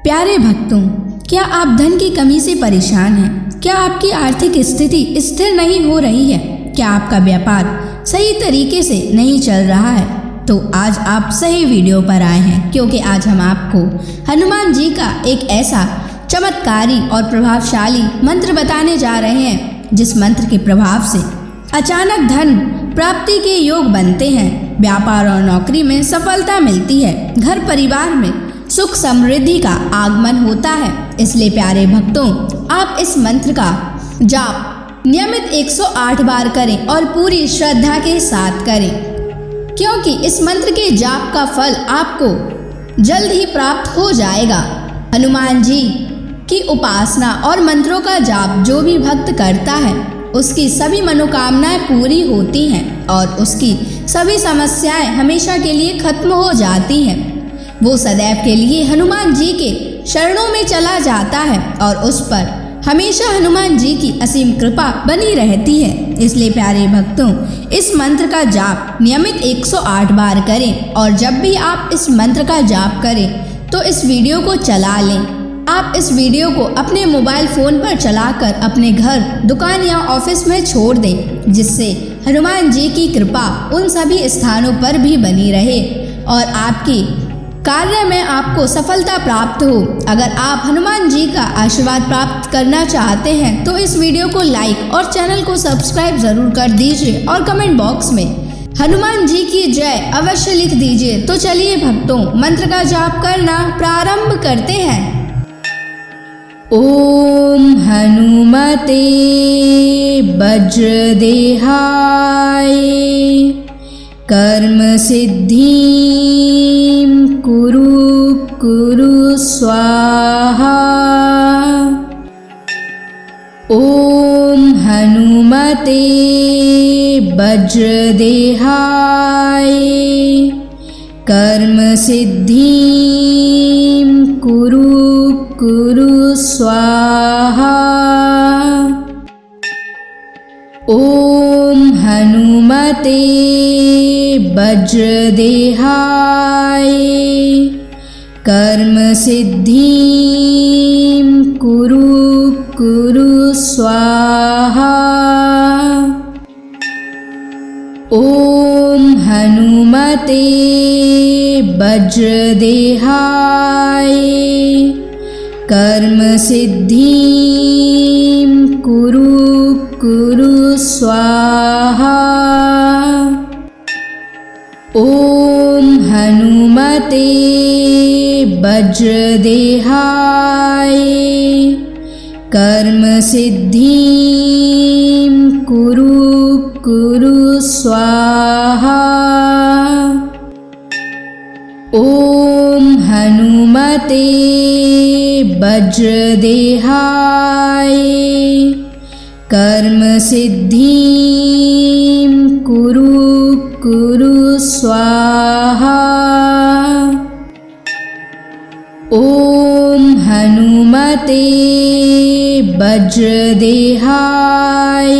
प्यारे भक्तों, क्या आप धन की कमी से परेशान हैं? क्या आपकी आर्थिक स्थिति स्थिर नहीं हो रही है? क्या आपका व्यापार सही तरीके से नहीं चल रहा है? तो आज आप सही वीडियो पर आए हैं, क्योंकि आज हम आपको हनुमान जी का एक ऐसा चमत्कारी और प्रभावशाली मंत्र बताने जा रहे हैं, जिस मंत्र के प्रभाव से अचानक धन प्राप्ति के योग बनते हैं, व्यापार और नौकरी में सफलता मिलती है, घर परिवार में सुख समृद्धि का आगमन होता है। इसलिए प्यारे भक्तों, आप इस मंत्र का जाप नियमित 108 बार करें और पूरी श्रद्धा के साथ करें, क्योंकि इस मंत्र के जाप का फल आपको जल्द ही प्राप्त हो जाएगा। हनुमान जी की उपासना और मंत्रों का जाप जो भी भक्त करता है, उसकी सभी मनोकामनाएं पूरी होती हैं और उसकी सभी समस्याएं हमेशा के लिए खत्म हो जाती हैं। वो सदैव के लिए हनुमान जी के शरणों में चला जाता है और उस पर हमेशा हनुमान जी की असीम कृपा बनी रहती है। इसलिए प्यारे भक्तों, इस मंत्र का जाप नियमित 108 बार करें और जब भी आप इस मंत्र का जाप करें तो इस वीडियो को चला लें। आप इस वीडियो को अपने मोबाइल फ़ोन पर चलाकर अपने घर, दुकान या ऑफिस में छोड़ दें, जिससे हनुमान जी की कृपा उन सभी स्थानों पर भी बनी रहे और आपकी कार्य में आपको सफलता प्राप्त हो। अगर आप हनुमान जी का आशीर्वाद प्राप्त करना चाहते हैं तो इस वीडियो को लाइक और चैनल को सब्सक्राइब जरूर कर दीजिए और कमेंट बॉक्स में हनुमान जी की जय अवश्य लिख दीजिए। तो चलिए भक्तों, मंत्र का जाप करना प्रारंभ करते हैं। ओम हनुमते वज्रदेहाय कर्म सिद्धिं कुरु स्वाहा। ओम हनुमते वज्रदेहाय कर्म सिद्धिं कुरु स्वाहा। ओम हनुमते वज्रदेहाय कर्म सिद्धिं कुरु स्वाहा। ओम हनुमते वज्रदेहाय कर्म सिद्धिं कुरु स्वाहा। ओम हनुमते वज्रदेहाय कर्म सिद्धिं कुरु स्वाहा। ओम हनुमते वज्रदेहाय कर्म सिद्धिं कुरु स्वाहा। ओम हनुमते वज्रदेहाय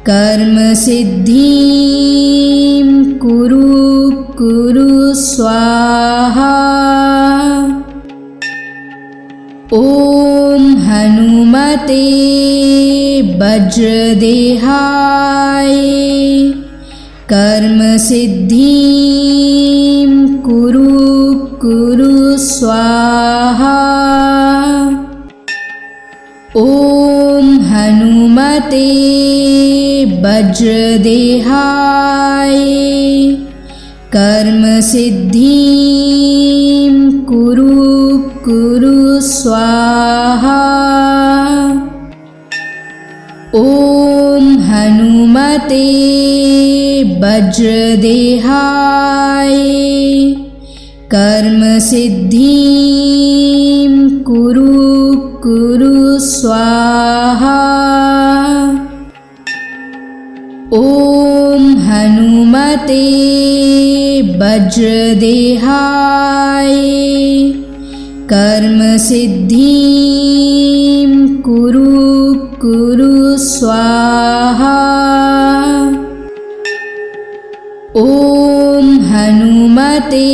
कर्म सिद्धिं कुरु स्वाहा। ओम हनुमते वज्रदेहाय कर्म सिद्धिं कुरु स्वाहा। ओम हनुमते वज्रदेहाय कर्म सिद्धिं कुरु स्वाहा। ओम हनुमते वज्रदेहाय कर्म सिद्धिं कुरु स्वाहा। ओम हनुमते वज्रदेहाय कर्म सिद्धिं कुरु स्वाहा। ओम हनुमते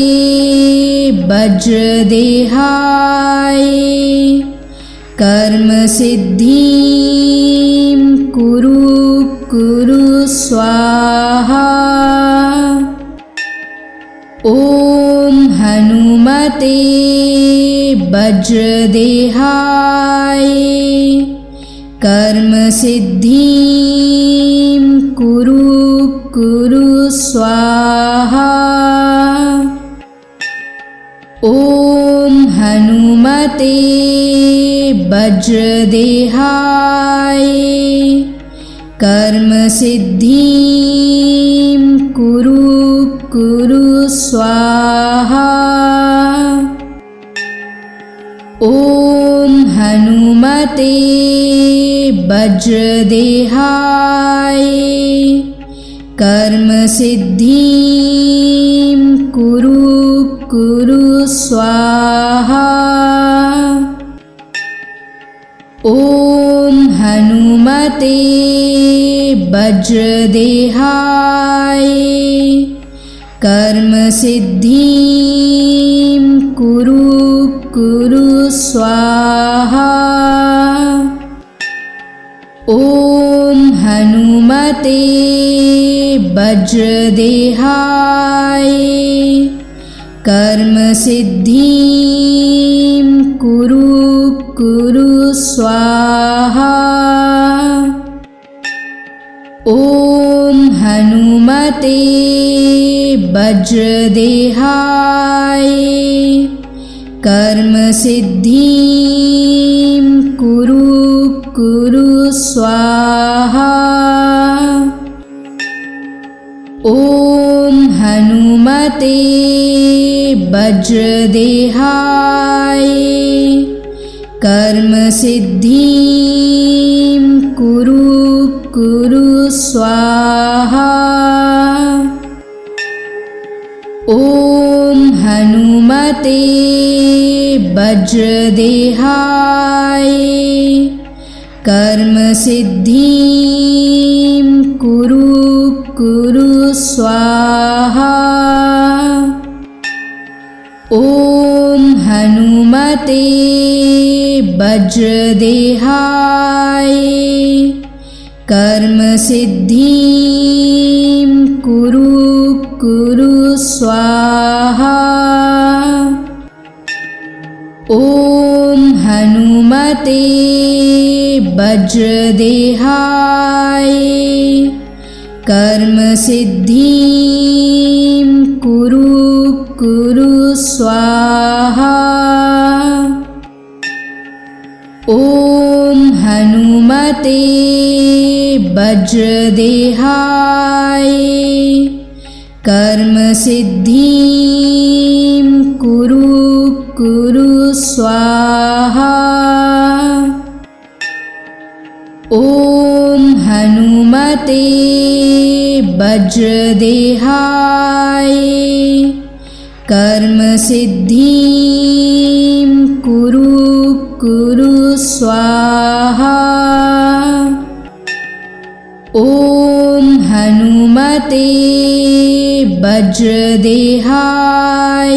वज्रदेहाय कर्म सिद्धिं कुरु कुरु स्वाहा। ॐ हनुमते वज्रदेहाय कर्म सिद्धिं कुरु कुरु स्वाहा। ॐ हनुमते वज्रदेहाय कर्म सिद्धिं कुरु कुरु स्वाहा। ॐ हनुमते वज्रदेहाय कर्म सिद्धिं कुरु कुरु स्वाहा। ॐ हनुमते वज्रदेहाय कर्म सिद्धिं कुरु कुरु स्वाहा। ॐ हनुमते वज्रदेहाय कर्म सिद्धिं कुरु कुरु स्वाहा। ॐ हनुमते वज्रदेहाय कर्म सिद्धिं कुरु कुरु स्वाहा। ॐ हनुमते वज्रदेहाय कर्म सिद्धिं कुरु कुरु स्वाहा। ॐ हनुमते वज्रदेहाय कर्म सिद्धिं कुरु कुरु स्वाहा। ॐ हनुमते वज्रदेहाय कर्म सिद्धिं कुरु कुरु स्वाहा। ॐ हनुमते वज्रदेहाय कर्म सिद्धिं कुरु कुरु स्वाहा। ॐ हनुमते वज्रदेहाय कर्म सिद्धिं कुरु कुरु स्वाहा। ॐ हनुमते वज्रदेहाय कर्म सिद्धिं कुरु कुरु स्वाहा। ॐ हनुमते वज्रदेहाय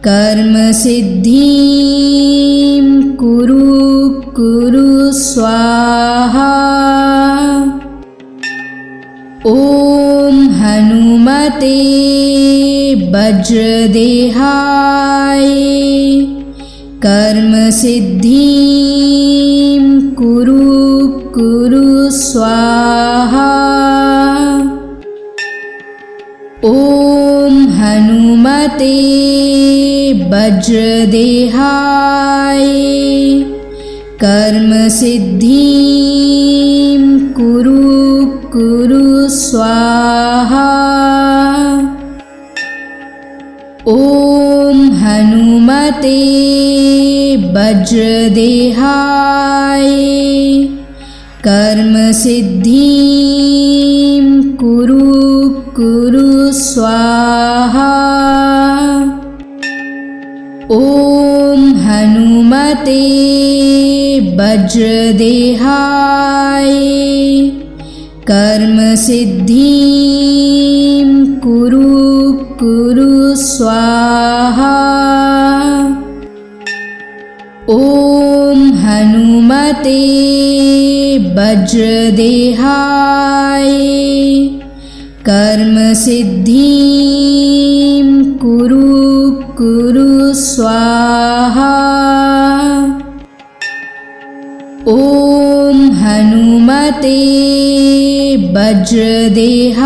कर्म सिद्धिं कुरु कुरु स्वाहा। ॐ हनुमते वज्रदेहाय कर्म सिद्धिं कुरु कुरु स्वाहा। ॐ हनुमते वज्रदेहाय कर्म सिद्धिं कुरु कुरु स्वाहा। ॐ हनुमते वज्रदेहाय कर्म सिद्धिं कुरु कुरु स्वाहा। ॐ हनुमते वज्रदेहाय कर्म सिद्धिं कुरु कुरु स्वाहा। स्वाहा। ॐ हनुमते वज्रदेहाय कर्म सिद्धिं कुरु स्वाहा। ॐ हनुमते वज्रदेहाय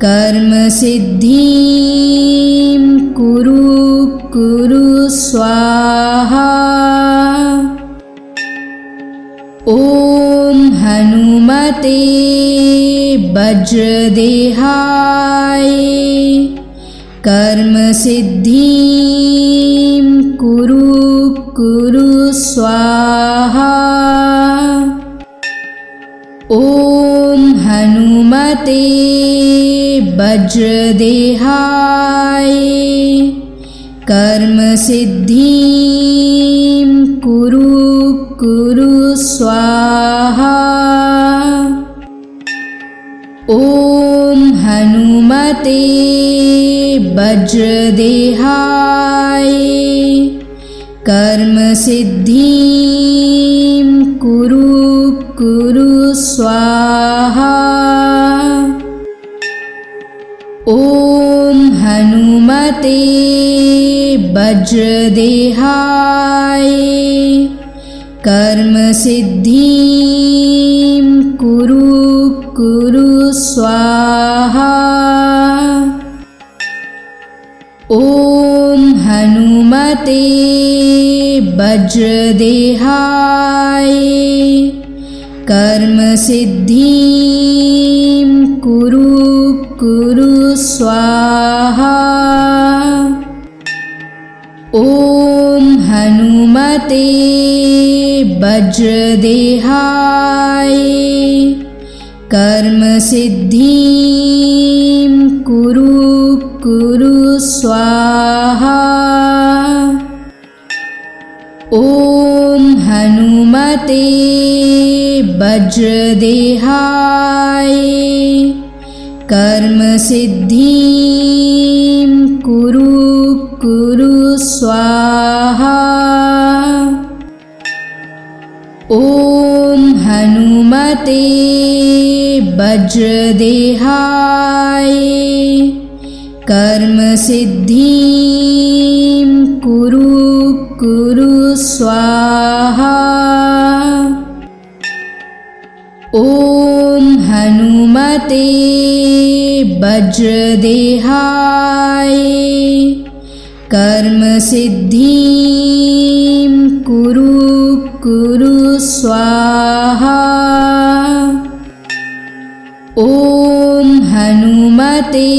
कर्म सिद्धिं कुरु स्वाहा। ॐ हनुमते वज्रदेहाय कर्म सिद्धिं कुरु स्वाहा। ॐ हनुमते वज्रदेहाय कर्म सिद्धिं कुरु स्वाहा। ॐ हनुमते वज्रदेहाय कर्म सिद्धिं कुरु स्वाहा। ॐ हनुमते वज्रदेहाय कर्म सिद्धिं कुरु स्वाहा। ॐ हनुमते वज्रदेहाय कर्म सिद्धिं कुरु स्वाहा। ॐ हनुमते वज्रदेहाय कर्म सिद्धिं कुरु स्वाहा। ॐ हनुमते वज्रदेहाय कर्म सिद्धिं कुरु स्वाहा। ॐ हनुमते वज्रदेहाय कर्म सिद्धिं कुरु स्वाहा। ॐ हनुमते वज्रदेहाय कर्म सिद्धिं कुरु स्वाहा। ॐ हनुमते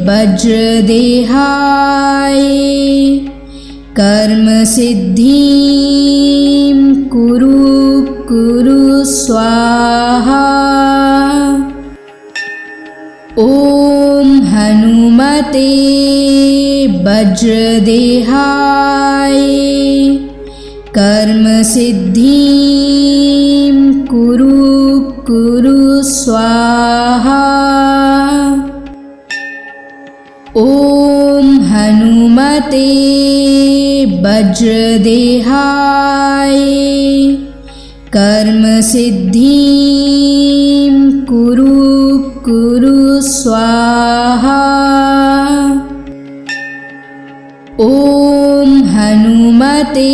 वज्रदेहाय कर्म सिद्धिं कुरु स्वाहा। ॐ हनुमते वज्रदेहाय कर्म सिद्धिं कुरु स्वाहा। ॐ हनुमते वज्रदेहाय कर्म सिद्धिं कुरु स्वाहा। ॐ हनुमते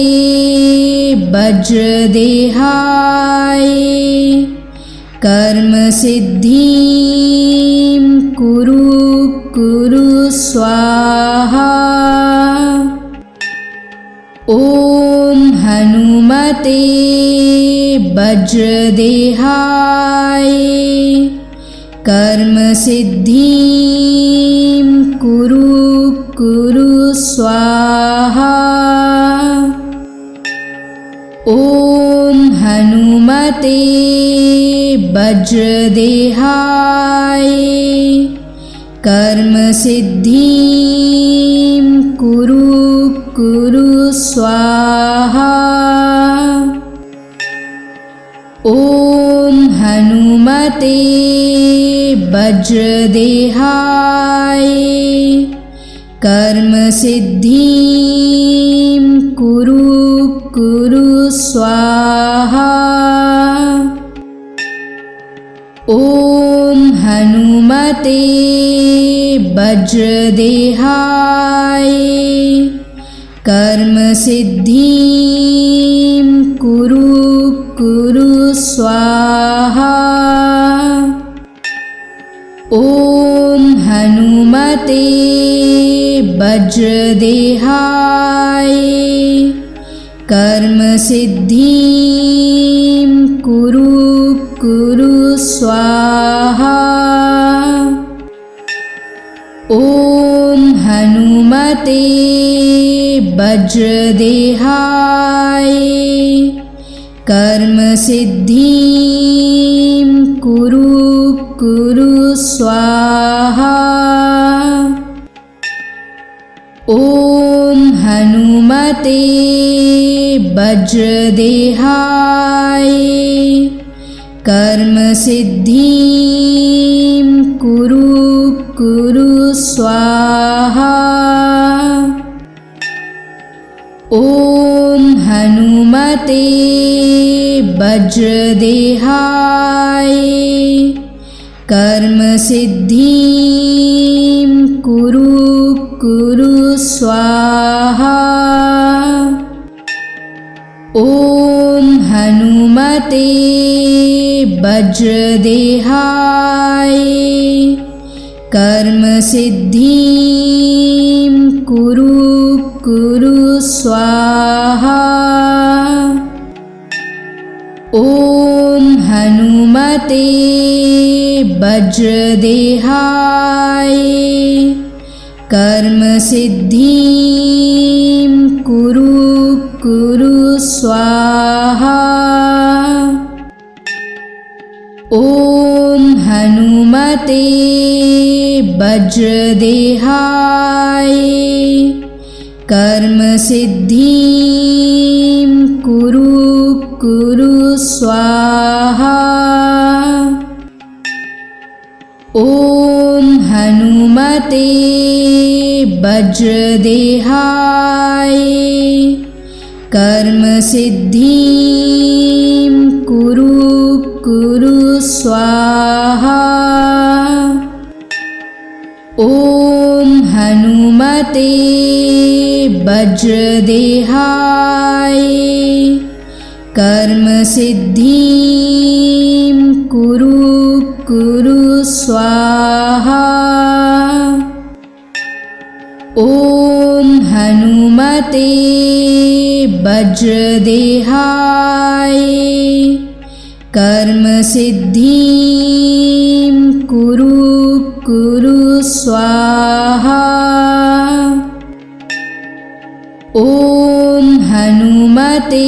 वज्रदेहाय कर्म सिद्धिं कुरु स्वाहा। ॐ हनुमते वज्रदेहाय कर्म सिद्धिं कुरु स्वाहा। ॐ हनुमते वज्रदेहाय कर्म सिद्धिं कुरु स्वाहा। ॐ हनुमते वज्रदेहाय कर्म सिद्धिं कुरु कुरु स्वाहा। ॐ हनुमते वज्रदेहाय कर्म सिद्धिं कुरु कुरु स्वाहा। ॐ हनुमते वज्रदेहाय कर्म सिद्धिं कुरु कुरु स्वाहा। ॐ हनुमते वज्रदेहाय कर्म सिद्धिं कुरु कुरु स्वाहा। ॐ हनुमते वज्रदेहाय कर्म सिद्धिं कुरु कुरु स्वाहा। ॐ हनुमते वज्रदेहाय कर्म सिद्धिं कुरु कुरु स्वाहा। ॐ हनुमते वज्रदेहाय कर्म सिद्धिं कुरु कुरु स्वाहा। ॐ हनुमते वज्रदेहाय कर्म सिद्धिं कुरु कुरु स्वाहा। ॐ हनुमते वज्रदेहाय कर्म सिद्धिं कुरु कुरु स्वाहा। ॐ हनुमते वज्रदेहाय कर्म सिद्धिं कुरु कुरु स्वाहा। ॐ हनुमते वज्रदेहाय कर्म सिद्धिं कुरु कुरु स्वाहा। ॐ हनुमते वज्रदेहाय कर्म सिद्धिं कुरु कुरु स्वाहा। ॐ हनुमते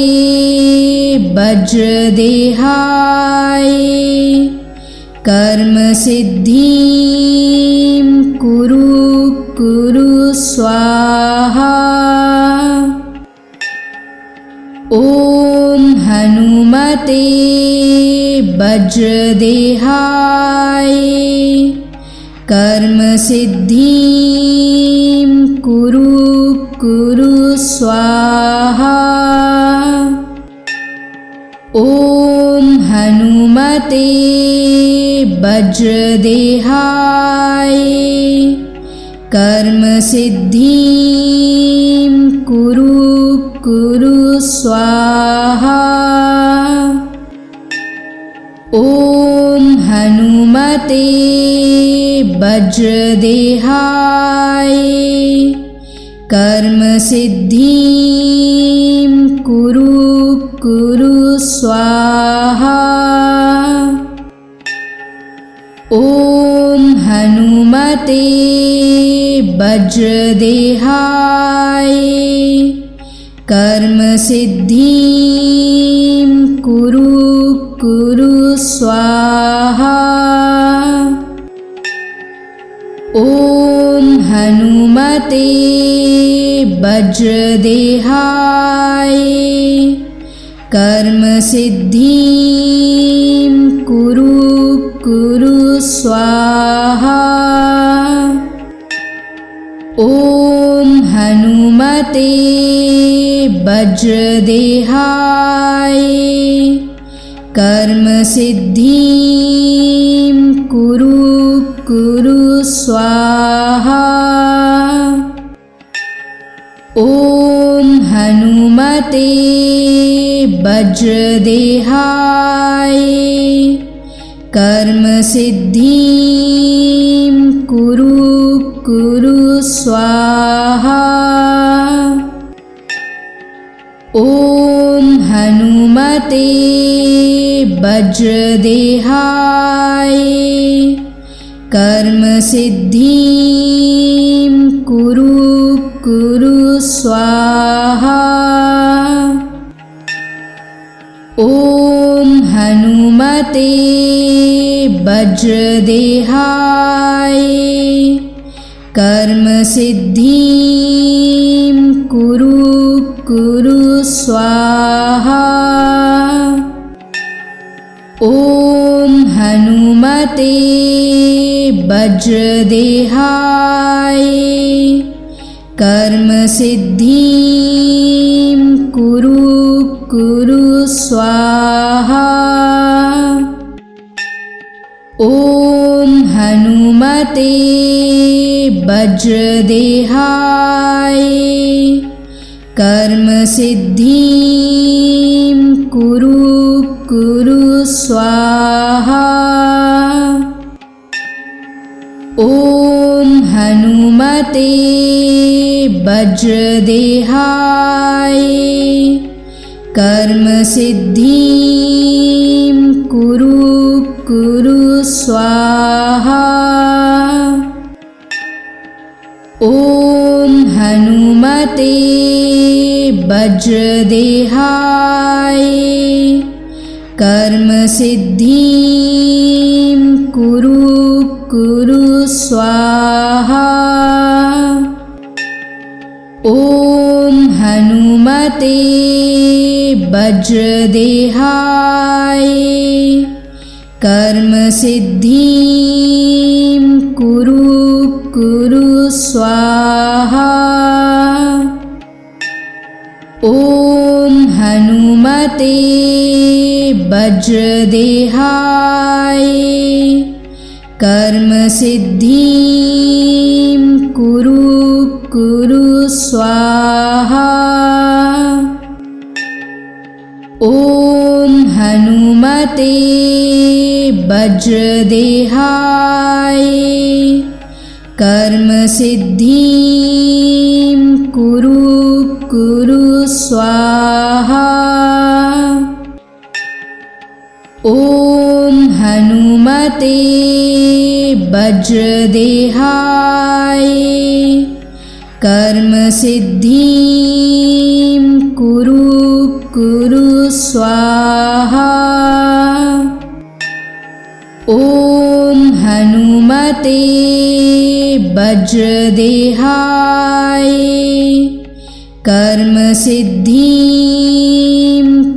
वज्रदेहाय कर्म सिद्धिं कुरु कुरु स्वाहा। ॐ हनुमते वज्रदेहाय कर्म सिद्धिं कुरु कुरु स्वाहा। ॐ हनुमते वज्रदेहाय कर्म सिद्धिं कुरु कुरु स्वाहा। ॐ हनुमते वज्रदेहाय कर्म सिद्धिं कुरु कुरु स्वाहा। ॐ हनुमते वज्रदेहाय कर्म सिद्धिं कुरु कुरु स्वाहा। ॐ हनुमते वज्रदेहाय कर्म सिद्धिं कुरु कुरु स्वाहा। ॐ हनुमते वज्रदेहाय कर्मसिद्धिं कुरु स्वाहा। ॐ हनुमते वज्रदेहाय कर्मसिद्धिं कुरु स्वाहा। ॐ हनुमते वज्रदेहाय कर्मसिद्धिं कुरु स्वाहा। ॐ हनुमते वज्रदेहाय कर्मसिद्धिं कुरु स्वाहा। ॐ हनुमते वज्रदेहाय कर्मसिद्धिं कुरु स्वाहा। ॐ हनुमते वज्रदेहाय कर्मसिद्धिं कुरु स्वाहा। ॐ हनुमते वज्रदेहाय कर्मसिद्धिं कुरु स्वाहा। ॐ हनुमते वज्रदेहाय कर्मसिद्धिं कुरु स्वाहा। ॐ हनुमते वज्रदेहाय कर्मसिद्धिं कुरु स्वाहा। ॐ हनुमते वज्रदेहाय कर्मसिद्धिं कुरु स्वाहा। ॐ हनुमते वज्रदेहाय कर्मसिद्धिं कुरु स्वाहा। ॐ हनुमते वज्रदेहाय कर्मसिद्धिं कुरु स्वाहा। ॐ हनुमते वज्रदेहाय कर्मसिद्धिं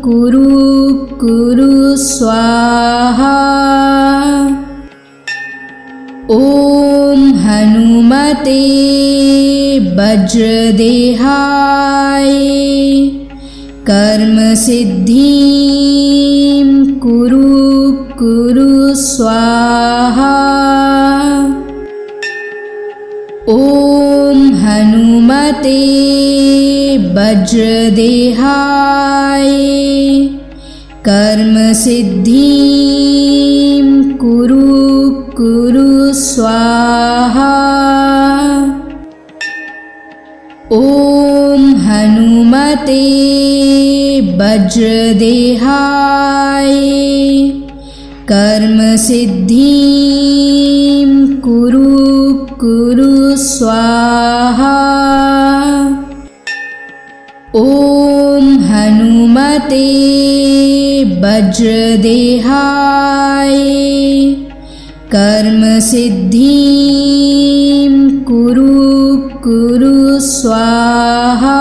कुरु स्वाहा। ॐ हनुमते वज्रदेहाय कर्मसिद्धिं कुरु स्वाहा। ॐ हनुमते वज्रदेहाय कर्मसिद्धिं कुरु स्वाहा। ॐ हनुमते वज्रदेहाय कर्मसिद्धिं कुरु स्वाहा। ॐ हनुमते वज्रदेहाय कर्मसिद्धिं कुरु स्वाहा।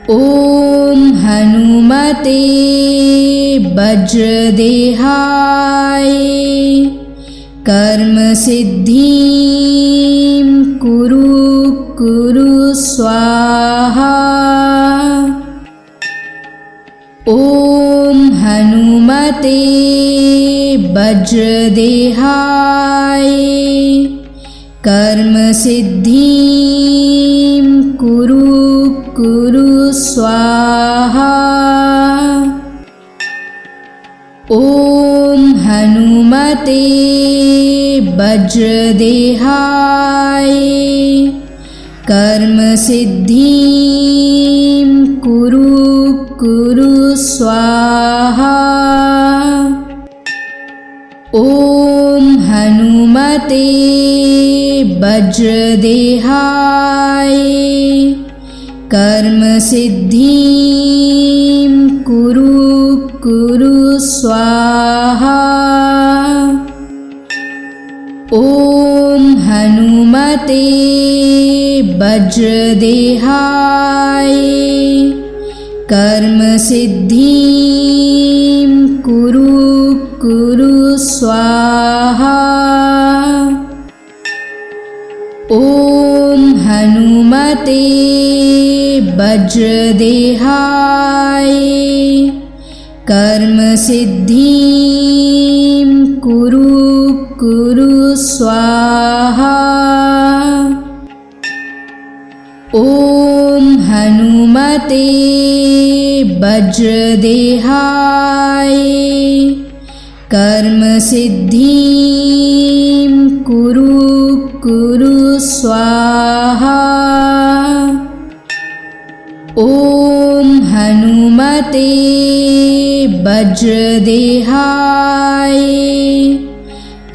ॐ हनुमते वज्रदेहाय कर्म सिद्धिं कुरु कुरु स्वाहा। ॐ हनुमते वज्रदेहाय कर्म सिद्धिं कुरु कुरु स्वाहा। ॐ हनुमते वज्रदेहाय कर्म सिद्धिं कुरु कुरु स्वाहा। ॐ हनुमते वज्रदेहाय कर्म सिद्धिं कुरु कुरु स्वाहा। ॐ हनुमते वज्रदेहाय कर्म सिद्धिं कुरु कुरु स्वाहा। ॐ हनुमते वज्रदेहाय कर्म सिद्धिं कुरु कुरु स्वाहा। ॐ हनुमते वज्रदेहाय कर्म सिद्धिं कुरु कुरु स्वाहा। ॐ हनुमते वज्रदेहाय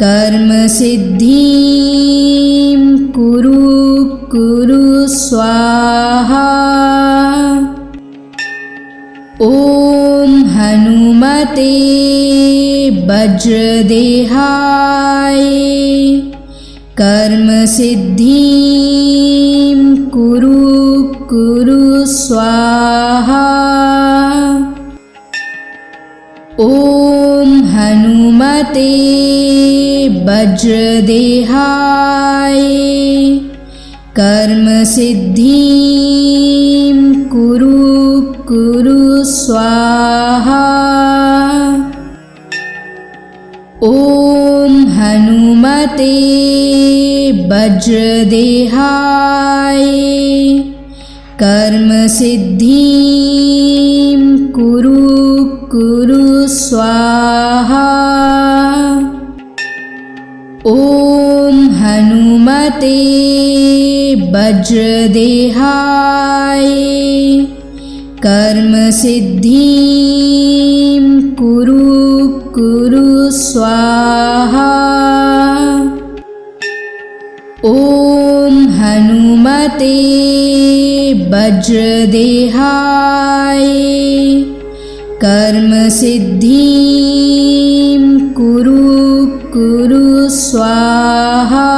कर्म सिद्धिं कुरु कुरु स्वाहा। ॐ हनुमते वज्रदेहाय कर्म सिद्धिं कुरु कुरु स्वाहा। ॐ हनुमते वज्रदेहाय कर्म सिद्धिं कुरु कुरु स्वाहा। ॐ हनुमते वज्रदेहाय कर्म सिद्धिं कुरु कुरु स्वाहा। ॐ हनुमते वज्रदेहाय कर्म सिद्धिं कुरु कुरु स्वाहा। ॐ हनुमते वज्रदेहाय कर्म सिद्धिं कुरु कुरु स्वाहा।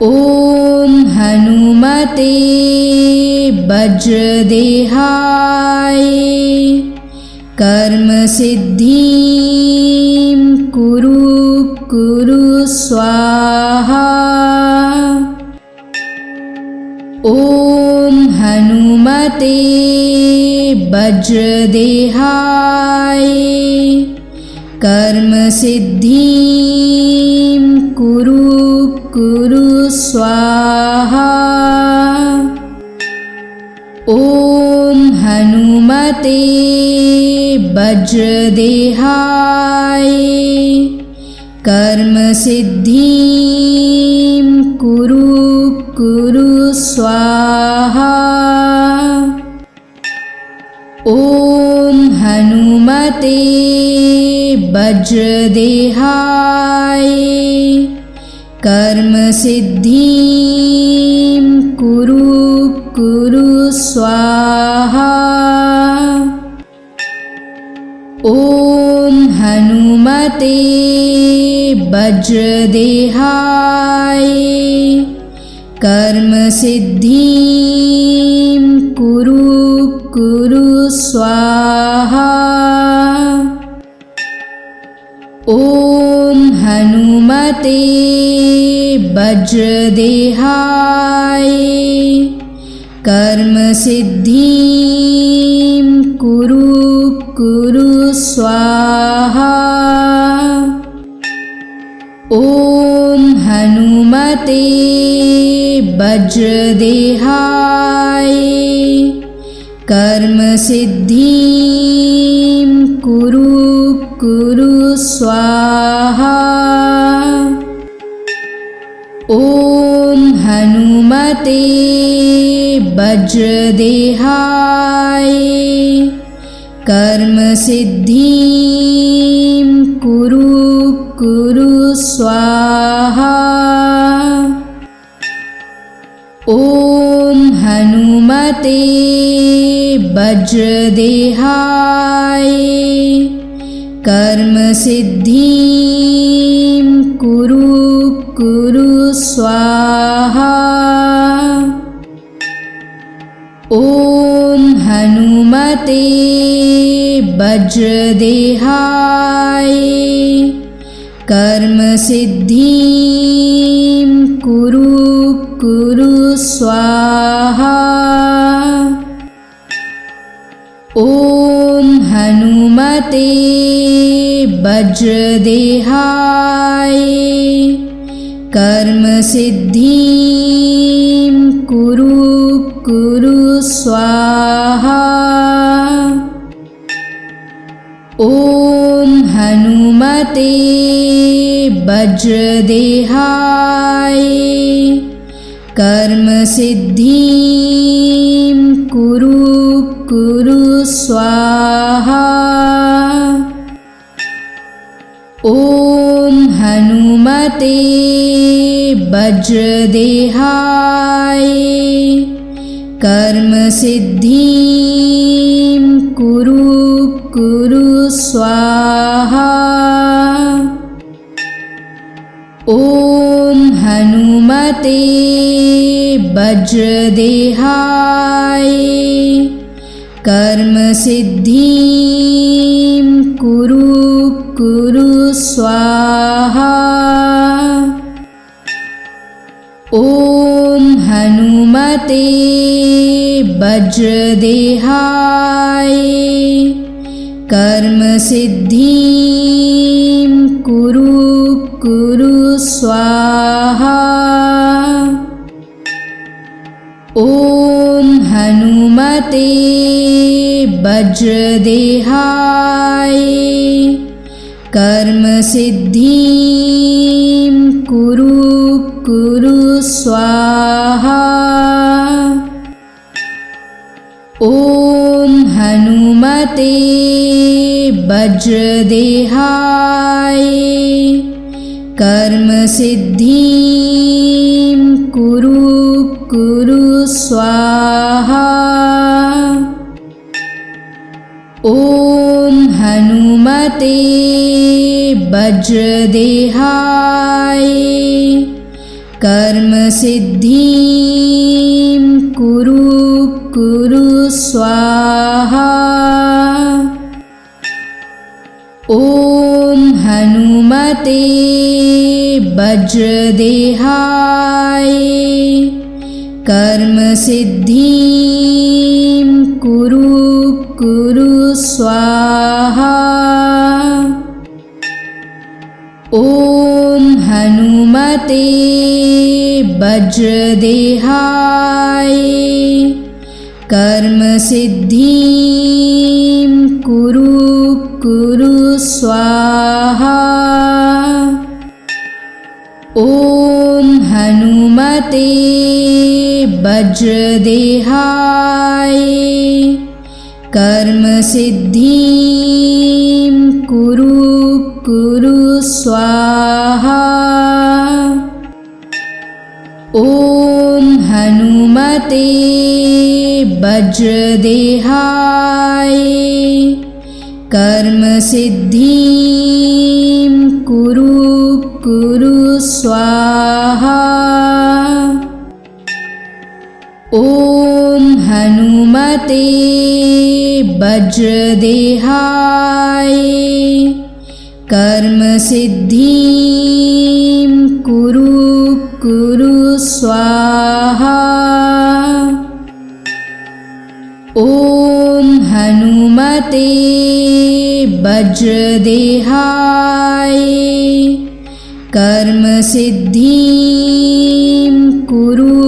ॐ हनुमते वज्रदेहाय कर्म सिद्धिं कुरु कुरु स्वाहा। ॐ हनुमते वज्रदेहाय कर्म सिद्धिं कुरु कुरु स्वाहा। ॐ हनुमते वज्रदेहाय कर्म सिद्धिं कुरु कुरु स्वाहा। ॐ हनुमते वज्रदेहाय कर्म सिद्धिं कुरु कुरु स्वाहा। ॐ हनुमते वज्रदेहाय कर्म सिद्धिं कुरु कुरु स्वाहा। ॐ हनुमते वज्रदेहाय कर्म सिद्धिं कुरु स्वाहा। ॐ हनुमते वज्रदेहाय कर्म सिद्धिं कुरु स्वाहा। ॐ हनुमते वज्रदेहाय कर्म सिद्धिं कुरु स्वाहा। ॐ हनुमते वज्रदेहाय कर्म सिद्धिं कुरु स्वाहा। ॐ हनुमते वज्रदेहाय कर्म सिद्धिं कुरु स्वाहा। ॐ हनुमते वज्रदेहाय कर्म सिद्धिं कुरु स्वाहा। ॐ हनुमते वज्रदेहाय कर्म सिद्धिं कुरु स्वाहा। ॐ हनुमते वज्रदेहाय कर्म सिद्धिं कुरु स्वाहा। ॐ हनुमते वज्रदेहाय कर्म सिद्धिं कुरु स्वाहा। ॐ हनुमते वज्रदेहाय कर्म सिद्धिं कुरु स्वाहा। ॐ हनुमते वज्रदेहाय कर्म सिद्धिं कुरु स्वाहा। ॐ हनुमते वज्रदेहाय कर्म सिद्धिं कुरु स्वाहा। ॐ हनुमते वज्रदेहाय कर्म सिद्धिं कुरु स्वाहा। ॐ हनुमते वज्रदेहाय कर्म सिद्धिं कुरु स्वाहा। ॐ हनुमते वज्रदेहाय कर्म सिद्धिं कुरु स्वाहा। ॐ हनुमते वज्रदेहाय कर्म सिद्धिं कुरु स्वाहा। ॐ हनुमते वज्रदेहाय कर्म सिद्धिं कुरु स्वाहा। ॐ हनुमते वज्रदेहाय कर्म सिद्धिं कुरु कुरु स्वाहा। ॐ हनुमते वज्रदेहाय कर्म सिद्धिं कुरु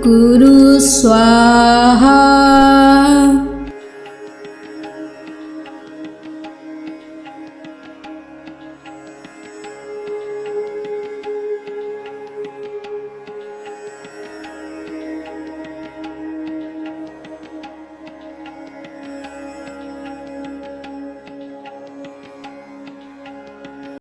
कुरु स्वाहा।